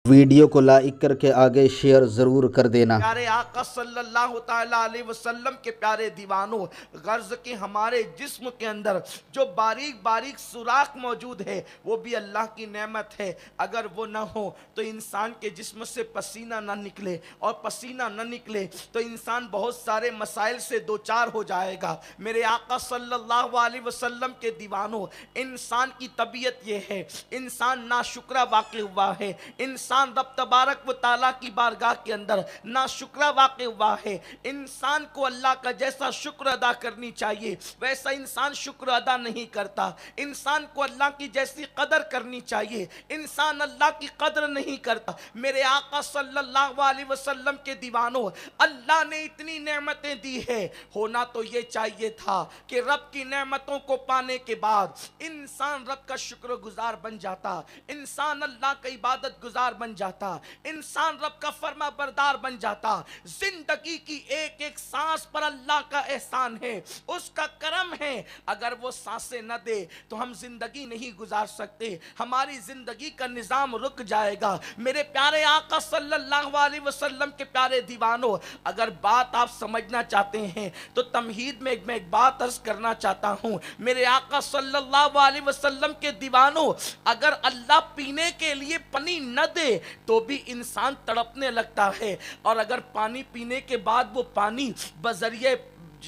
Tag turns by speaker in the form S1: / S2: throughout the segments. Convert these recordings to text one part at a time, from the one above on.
S1: Video کو like کر کے آگے شیئر ضرور کر دینا۔
S2: پیارے آقا صلی اللہ تعالیٰ علیہ وسلم کے پیارے دیوانوں، غرض کہ ہمارے جسم کے اندر جو باریک باریک سوراخ موجود ہے وہ بھی اللہ کی نعمت ہے۔ اگر وہ نہ ہو تو انسان کے جسم سے پسینہ نہ نکلے، اور پسینہ نہ نکلے تو انسان بہت سارے مسائل سے دوچار ہو جائے گا۔ میرے آقا صلی اللہ علیہ وسلم کے دیوانوں، انسان کی طبیعت یہ ہے، انسان ناشکرہ واقع ہوا ہے، انسان رب تبارک و تعالیٰ کی بارگاہ کے اندر ناشکرہ واقع ہوا ہے۔ انسان کو اللہ کا جیسا شکر ادا کرنی چاہیے ویسا انسان شکر ادا نہیں کرتا۔ انسان کو اللہ کی جیسی قدر کرنی چاہیے، انسان اللہ کی قدر نہیں کرتا۔ میرے آقا صلی اللہ علیہ وسلم کے دیوانوں، اللہ نے اتنی نعمتیں دی ہے، ہونا تو یہ چاہیے تھا کہ رب کی نعمتوں کو پانے کے بعد انسان رب کا شکر گزار بن جاتا، انسان اللہ کا عبادت گزار بن جاتا، انسان رب کا فرما بردار بن جاتا۔ زندگی کی ایک ایک سانس پر اللہ کا احسان ہے، اس کا کرم ہے۔ اگر وہ سانسیں نہ دے تو ہم زندگی نہیں گزار سکتے، ہماری زندگی کا نظام رک جائے گا۔ میرے پیارے آقا صلی اللہ علیہ وسلم کے پیارے دیوانوں، اگر بات آپ سمجھنا چاہتے ہیں تو تمہید میں ایک بات عرض کرنا چاہتا ہوں۔ میرے آقا صلی اللہ علیہ وسلم کے دیوانوں، اگر اللہ پینے کے لیے پانی نہ دے تو بھی انسان تڑپنے لگتا ہے، اور اگر پانی پینے کے بعد وہ پانی بذریعہ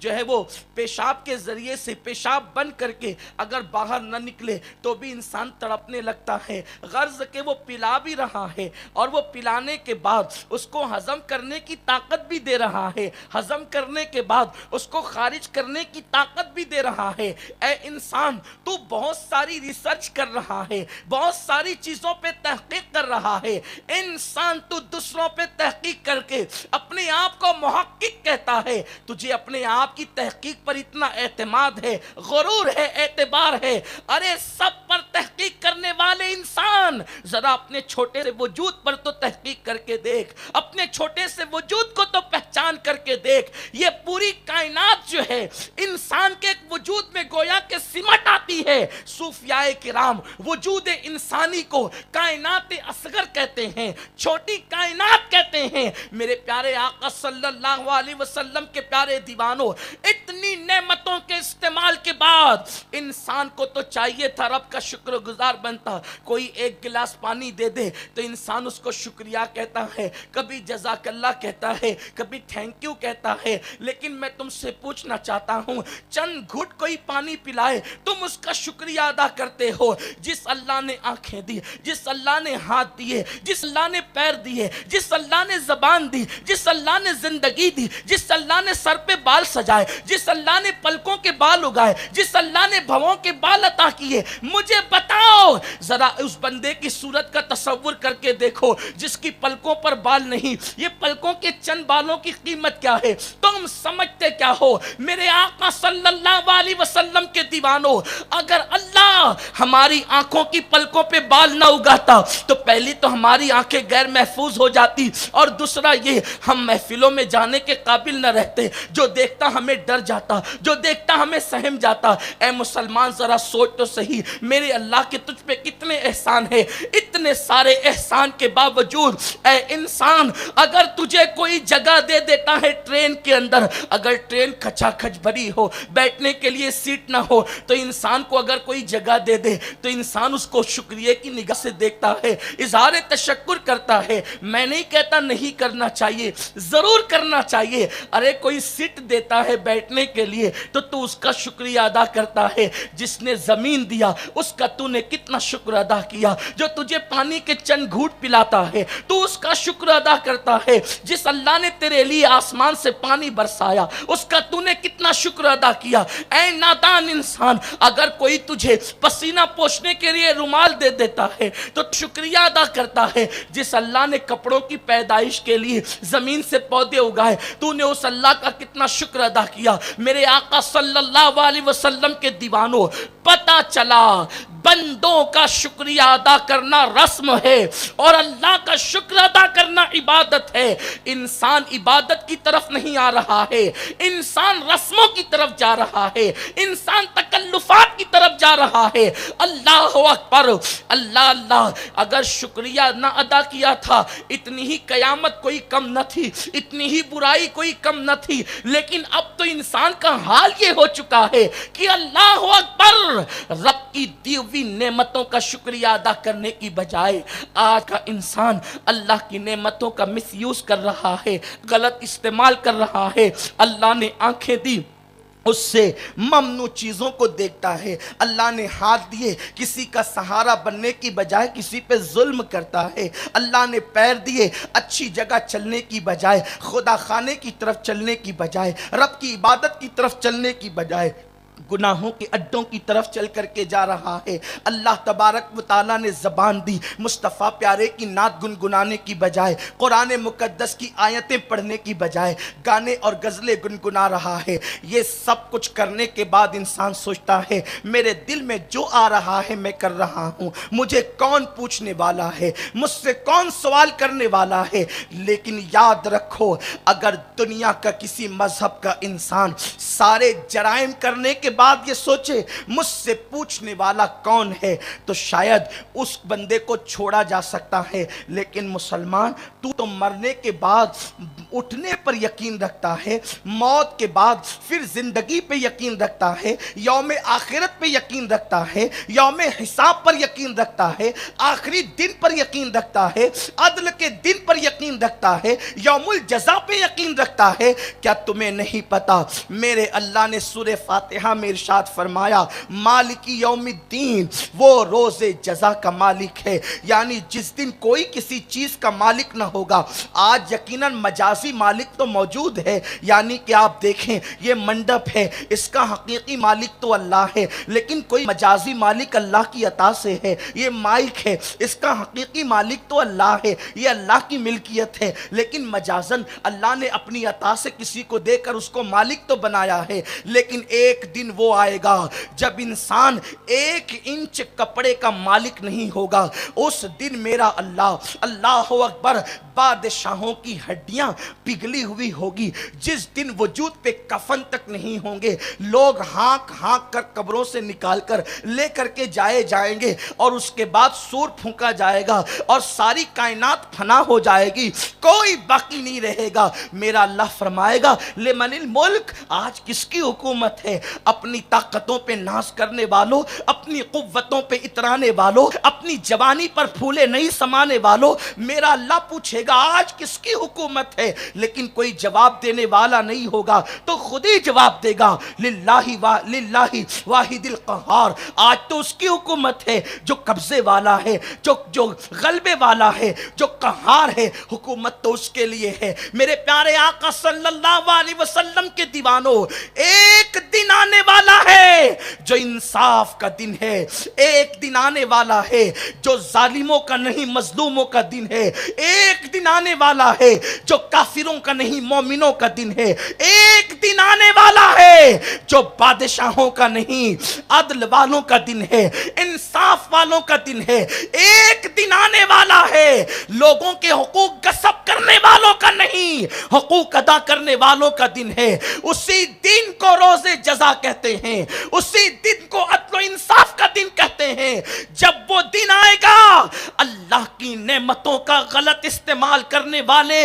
S2: جو ہے وہ پیشاب کے ذریعے سے پیشاب بن کر کے اگر باہر نہ نکلے تو بھی انسان تڑپنے لگتا ہے۔ غرض کہ وہ پلا بھی رہا ہے، اور وہ پلانے کے بعد اس کو ہضم کرنے کی طاقت بھی دے رہا ہے، ہضم کرنے کے بعد اس کو خارج کرنے کی طاقت بھی دے رہا ہے۔ اے انسان، تو بہت ساری ریسرچ کر رہا ہے، بہت ساری چیزوں پہ تحقیق کر رہا ہے۔ انسان، تو دوسروں پہ تحقیق کر کے اپنے آپ کو محقق کہتا ہے، تجھے اپنے آپ کی تحقیق پر اتنا اعتماد ہے، غرور ہے، اعتبار ہے۔ ارے سب پر تحقیق کرنے والے انسان، ذرا اپنے چھوٹے سے وجود پر تو تحقیق کر کے دیکھ، اپنے چھوٹے سے وجود کو تو پہچان کر کے دیکھ۔ یہ پوری کائنات جو ہے انسان کے ایک وجود میں گویا کہ سمٹ آتی ہے۔ صوفیاء کرام وجود انسانی کو کائنات اصغر کہتے ہیں، چھوٹی کائنات کہتے ہیں۔ میرے پیارے آقا صلی اللہ علیہ وسلم کے پیارے دیوانوں، اتنی نعمتوں کے استعمال کے بعد انسان کو تو چاہیے تھا رب کا شکر گزار بنتا۔ کوئی ایک گلاس پانی دے دے تو انسان اس کو شکریہ کہتا ہے، کبھی جزاک اللہ کہتا ہے، کبھی تھینک یو کہتا ہے۔ لیکن میں تم سے پوچھنا چاہتا ہوں، چند گھٹ کوئی پانی پلائے تم اس کا شکریہ ادا کرتے ہو؟ جس اللہ نے آنکھیں دی، جس اللہ نے ہاتھ دیے، جس اللہ نے پیر دیے، جس اللہ نے زبان دی، جس اللہ نے زندگی دی، جس اللہ نے سر پہ بال سجائے، جس اللہ نے پلکوں کے بال اگائے، جس اللہ نے بھووں کے بال عطا کیے، مجھے بتاؤ ذرا اس بندے کی صورت کا تصور کر کے دیکھو جس کی پلکوں پر بال نہیں۔ یہ پلکوں کے چند بالوں کی قیمت کیا ہے؟ تم سمجھتے کیا ہو؟ میرے آقا صلی اللہ علیہ وسلم کے دیوانوں، اگر اللہ ہماری آنکھوں کی پلکوں پہ بال نہ اگاتا تو پہلی تو ہماری آنکھیں غیر محفوظ ہو جاتی، اور دوسرا یہ ہم محفلوں میں جانے کے قابل نہ رہتے۔ جو دیکھتا ہمیں ڈر جاتا، جو دیکھتا ہمیں سہم جاتا۔ اے مسلمان، ذرا سوچ تو صحیح، میرے اللہ کے تجھ پہ کتنے احسان ہیں۔ اتنے سارے احسان کے باوجود اے انسان، اگر تجھے کوئی جگہ دے دیتا ہے ٹرین کے اندر، اگر ٹرین کھچا کھچ بھری ہو، بیٹھنے کے لیے سیٹ نہ ہو، تو انسان کو اگر کوئی جگہ دے دے تو انسان اس کو شکریہ کی نگاہ سے دیکھتا ہے، اظہار تشکر کرتا ہے۔ میں نہیں کہتا نہیں کرنا چاہیے، ضرور کرنا چاہیے۔ ارے کوئی سیٹ دیتا ہے بیٹھنے کے لیے تو اس کا شکریہ ادا کرتا ہے۔ جس نے زمین دیا اس کا تو نے کتنا شکر ادا کیا۔ جو تجھے پانی کے چند گھوٹ پلاتا ہے تو اس کا شکر ادا کرتا ہے۔ جس اللہ نے تیرے لیے آسمان سے پانی برسایا اس کا تو نے کتنا شکر ادا کیا۔ اے نادان انسان، اگر کوئی تجھے پسینہ پوچھنے کے لیے رومال دے دیتا ہے تو شکریہ ادا کرتا ہے۔ جس اللہ نے کپڑوں کی پیدائش کے لیے زمین سے پودے اگائے تو نے اس اللہ کا کتنا شکر ادا کیا. میرے آقا صلی اللہ علیہ وسلم کے دیوانوں، پتہ چلا بندوں کا شکریہ ادا کرنا رسم ہے اور اللہ کا شکر ادا کرنا عبادت ہے. انسان عبادت کی طرف نہیں آ رہا ہے، انسان رسموں کی طرف جا رہا ہے، انسان تکلفات کی طرف جا رہا ہے. اللہ اکبر، اللہ اللہ. اگر شکریہ نہ ادا کیا تھا اتنی ہی قیامت کوئی کم نہ تھی، اتنی ہی برائی کوئی کم نہ تھی. لیکن اب تو انسان کا حال یہ ہو چکا ہے کہ اللہ اکبر، رب کی دی ہوئی نعمتوں کا شکریہ ادا کرنے کی بجائے آج کا انسان اللہ کی نعمتوں کا مس یوز کر رہا ہے، غلط استعمال کر رہا ہے. اللہ نے آنکھیں دی، اس سے ممنوع چیزوں کو دیکھتا ہے. اللہ نے ہاتھ دیے، کسی کا سہارا بننے کی بجائے کسی پہ ظلم کرتا ہے. اللہ نے پیر دیے، اچھی جگہ چلنے کی بجائے خدا خانے کی طرف چلنے کی بجائے رب کی عبادت کی طرف چلنے کی بجائے گناہوں کے اڈوں کی طرف چل کر کے جا رہا ہے. اللہ تبارک و تعالیٰ نے زبان دی، مصطفیٰ پیارے کی نعت گنگنانے کی بجائے، قرآن مقدس کی آیتیں پڑھنے کی بجائے گانے اور غزلیں گنگنا رہا ہے. یہ سب کچھ کرنے کے بعد انسان سوچتا ہے میرے دل میں جو آ رہا ہے میں کر رہا ہوں، مجھے کون پوچھنے والا ہے، مجھ سے کون سوال کرنے والا ہے. لیکن یاد رکھو، اگر دنیا کا کسی مذہب کا انسان سارے جرائم کرنے کے بعد یہ سوچے مجھ سے پوچھنے والا کون ہے تو شاید اس بندے کو چھوڑا جا سکتا ہے. لیکن مسلمان، تو مرنے کے بعد اٹھنے پر یقین رکھتا ہے، موت کے بعد پھر زندگی پہ یقین رکھتا ہے، یوم آخرت پہ یقین رکھتا ہے، یوم حساب پر یقین رکھتا ہے، آخری دن پر یقین رکھتا ہے، عدل کے دن پر یقین رکھتا ہے، یوم الجزا پہ یقین رکھتا ہے. کیا تمہیں نہیں پتا میرے اللہ نے سورہ فاتحہ میں ارشاد فرمایا مالک یوم الدین، وہ روز جزا کا مالک ہے. یعنی جس دن کوئی کسی چیز کا مالک نہ ہوگا. آج یقیناً مجازی مالک تو موجود ہے، یعنی کہ آپ دیکھیں یہ منڈپ ہے، اس کا حقیقی مالک تو اللہ ہے، لیکن کوئی مجازی مالک اللہ کی عطا سے ہے. یہ مائک ہے، اس کا حقیقی مالک تو اللہ ہے، یہ اللہ کی ملکیت ہے، لیکن مجازن اللہ نے اپنی عطا سے کسی کو دے کر اس کو مالک تو بنایا ہے. لیکن ایک دن وہ آئے گا جب انسان 1 انچ کپڑے کا مالک نہیں ہوگا. اس دن میرا اللہ، اللہ اکبر، بادشاہوں کی ہڈیاں پگھلی ہوئی ہوگی. جس دن وجود پہ کفن تک نہیں ہوں گے، لوگ ہانک ہانک کر قبروں سے نکال کر لے کر کے جائیں گے اور اس کے بعد سور پھونکا جائے گا اور ساری کائنات فنا ہو جائے گی، کوئی باقی نہیں رہے گا. میرا اللہ فرمائے گا لمن الملک، آج کس کی حکومت ہے؟ اپنی طاقتوں پہ ناز کرنے والوں، اپنی قوتوں پہ اترانے والوں، اپنی جوانی پر پھولے نہیں سمانے والوں. میرا اللہ پوچھے گا آج کس کی حکومت ہے؟ لیکن کوئی جواب دینے والا نہیں ہوگا تو خود ہی جواب دے گا للہ واحد القہار. آج تو اس کی حکومت ہے جو قبضے والا ہے، جو غلبے والا ہے، جو قہار ہے. حکومت تو اس کے لیے ہے. میرے پیارے آقا صلی اللہ علیہ وسلم کے دیوانوں، ایک دن آنے والا ہے جو انصاف کا دن ہے، ایک دن آنے والا ہے جو ظالموں کا نہیں مظلوموں کا دن ہے، ایک دن آنے والا ہے جو کافروں کا نہیں مومنوں کا دن ہے، ایک دن آنے والا ہے جو بادشاہوں کا نہیں عدل والوں کا دن ہے، انصاف والوں کا دن ہے. ایک دن آنے والا ہے لوگوں کے حقوق غصب کرنے والوں کا نہیں، حقوق ادا کرنے والوں کا دن ہے. اسی دن کو روز جزا کہتے ہیں، اسی دن کو عدل و انصاف کا دن کہتے ہیں. جب وہ دن آئے گا اللہ کی نعمتوں کا غلط استعمال کرنے والے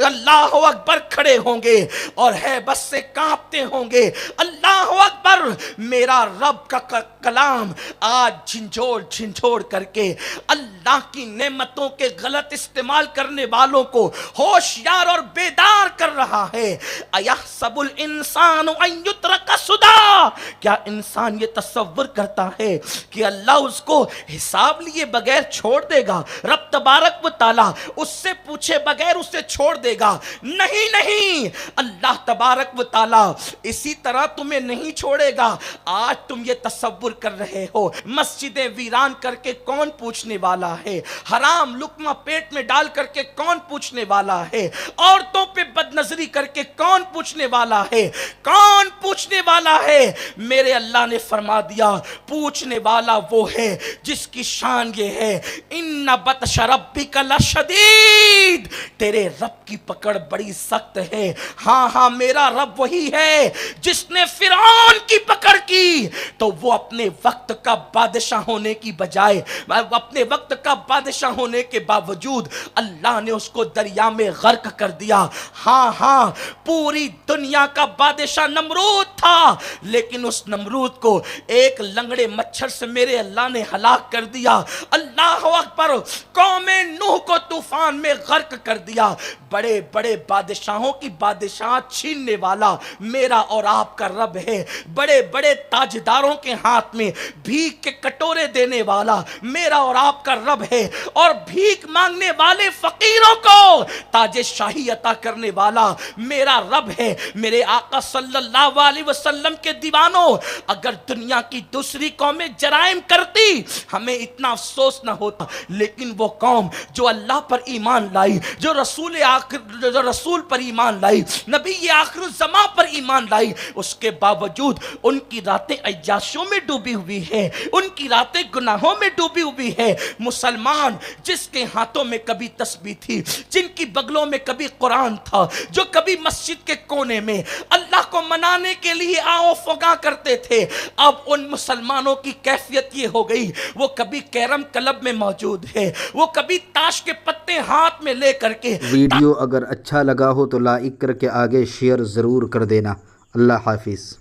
S2: اللہ اکبر کھڑے ہوں گے اور ہیبت سے کانپتے ہوں گے. اللہ اکبر، میرا رب کا کلام آج جھنجھوڑ کر کے اللہ کی نعمتوں کے غلط استعمال کرنے والوں کو ہوشیار اور بیدار کر رہا ہے. ایحسب الانسان ان یترک سدی، کیا انسان یہ تصور کرتا ہے کہ اللہ اس کو حساب لیے بغیر چھوڑ دے گا؟ رب تبارک و تعالی اس سے پوچھے بغیر اسے چھوڑ دے گا؟ نہیں، اللہ تبارک و تعالی اسی طرح تمہیں نہیں چھوڑے گا. آج تم یہ تصور کر رہے ہو مسجدیں ویران کر کے کون پوچھنے والا ہے؟ حرام لقمہ پیٹ میں ڈال کر کے کون پوچھنے والا ہے؟ عورتوں پہ بدنظری کر کے کون پوچھنے والا ہے؟ کون پوچھنے والا ہے؟ میرے اللہ نے فرما دیا پوچھنے والا وہ ہے جس کی شان یہ ہے ان بطش ربک لشدید، تیرے رب کی پکڑ بڑی سخت ہے۔ ہاں ہاں میرا رب وہی ہے جس نے فرعون کی پکڑ کی تو وہ اپنے وقت کا بادشاہ ہونے کی بجائے، اپنے وقت کا بادشاہ ہونے کے باوجود اللہ نے اس کو دریا میں غرق کر دیا۔ ہاں ہاں پوری دنیا کا بادشاہ نمرود تھا، لیکن اس نمرود کو ایک لنگڑے مچھر سے میرے اللہ نے ہلاک کر دیا۔ اللہ اکبر، قوم نوح کو طوفان میں غرق کر دیا۔ بڑے بڑے بادشاہوں کی بادشاہ چھیننے والا میرا اور آپ کا رب ہے۔ بڑے بڑے تاجداروں کے ہاتھ میں بھیک کے کٹورے دینے والا میرا اور آپ کا رب ہے، اور بھیک مانگنے والے فقیروں کو تاج شاہی عطا کرنے والا میرا رب ہے۔ میرے آقا صلی اللہ علیہ وسلم کے دیوانوں، اگر دنیا کی دوسری قومیں جرائم کرتی ہمیں اتنا افسوس نہ ہوتا، لیکن وہ قوم جو اللہ پر ایمان لائی، جو رسول پر ایمان لائی، نبی آخر الزمان پر ایمان لائی، اس کے باوجود ان کی راتیں عیاشیوں میں ڈوبی ہوئی ہے، ان کی راتیں گناہوں میں ڈوبی ہوئی ہے۔ مسلمان جس کے ہاتھوں میں کبھی تسبیح تھی، جن کی بغلوں میں کبھی قرآن تھا، جو کبھی مسجد کے کونے میں اللہ کو منانے کے لیے آؤ فغاں کرتے تھے، اب ان مسلمانوں کی کیفیت یہ ہو گئی وہ کبھی کیرم کلب میں موجود ہے، وہ کبھی تاش کے پتے ہاتھ میں لے کر کے۔
S1: ویڈیو اگر اچھا لگا ہو تو لائک کر کے آگے شیئر ضرور کر دینا۔ اللہ حافظ۔